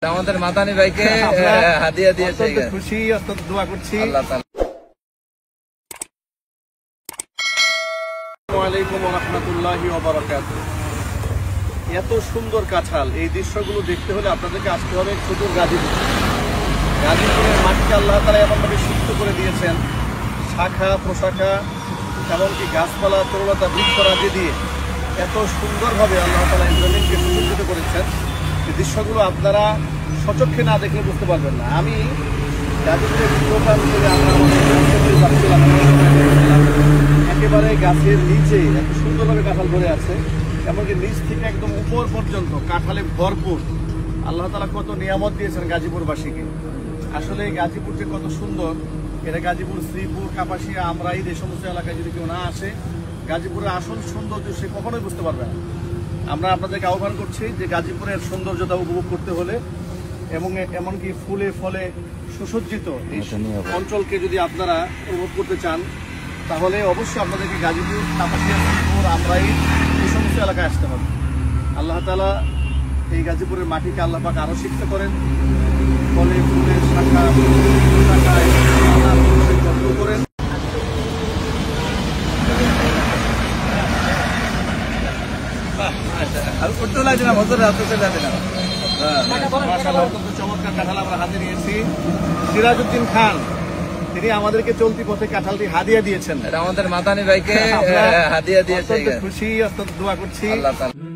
আমাদের মাদানী ভাইকে হাদিয়া দিয়েছে, খুশি অত্যন্ত দোয়া করছি। আসসালামু আলাইকুম ওয়া রাহমাতুল্লাহি ওয়া বারাকাতুহু। এত সুন্দর কাঁঠাল, এই দৃশ্যগুলো দেখতে হলে আপনাদেরকে আসতে হবে সুদূর গাজীপুর। গাজীপুরের মাটিকে আল্লাহ তাআলা এমনভাবে সিক্ত করে দিয়েছেন, শাখা প্রশাখা এমনকি গাছপালা তরুলতা বৃক্ষরাজি দিয়ে এত সুন্দরভাবে আল্লাহ তাআলা এই জমিনকে সুসজ্জিত করেছেন। এই দৃশ্যগুলো আপনারা সচক্ষে না দেখলে বুঝতে পারবেন না। আমি গাজীপুরের প্রোগ্রাম থেকে আমরা একেবারে গাছের নিচে এত সুন্দরভাবে কাঁঠাল ধরে আছে, এমনকি নিচ থেকে একদম উপর পর্যন্ত কাঁঠালে ভরপুর। আল্লাহ তাআলা কত নিয়ামত দিয়েছেন গাজীপুরবাসীকে। আসলে গাজীপুর যে কত সুন্দর, এটা গাজীপুর, শ্রীপুর, কাপাসিয়া, আমরাই এই সমস্ত এলাকায় যদি কেউ না আসে গাজীপুরের আসল সৌন্দর্য সে কখনোই বুঝতে পারবে না। আমরা আপনাদেরকে আহ্বান করছি যে গাজীপুরের সৌন্দর্যতা উপভোগ করতে হলে এবং এমনকি ফুলে ফলে সুসজ্জিত এই অঞ্চলকে যদি আপনারা উপভোগ করতে চান তাহলে অবশ্যই আপনাদেরকে গাজীপুর, কাপাসিয়া, শ্রীপুর, আমরাই এই সমস্ত এলাকায় আসতে হবে। আল্লাহ তাআলা এই গাজীপুরের মাটিকে আল্লাহ পাক আরো শিক্ষা করেন, ফলে ফুলের শাখা শাখায় যত্ন করেন। চমৎকার কাঁঠাল আমরা হাতে নিয়েছি। সিরাজউদ্দিন খান তিনি আমাদেরকে চলতি পথে কাঁঠালটি হাদিয়া দিয়েছেন। আমাদের মাদানী ভাইকে হাদিয়া দিয়েছে, খুশি অত্যন্ত দোয়া করছি। আল্লাহ তাআলা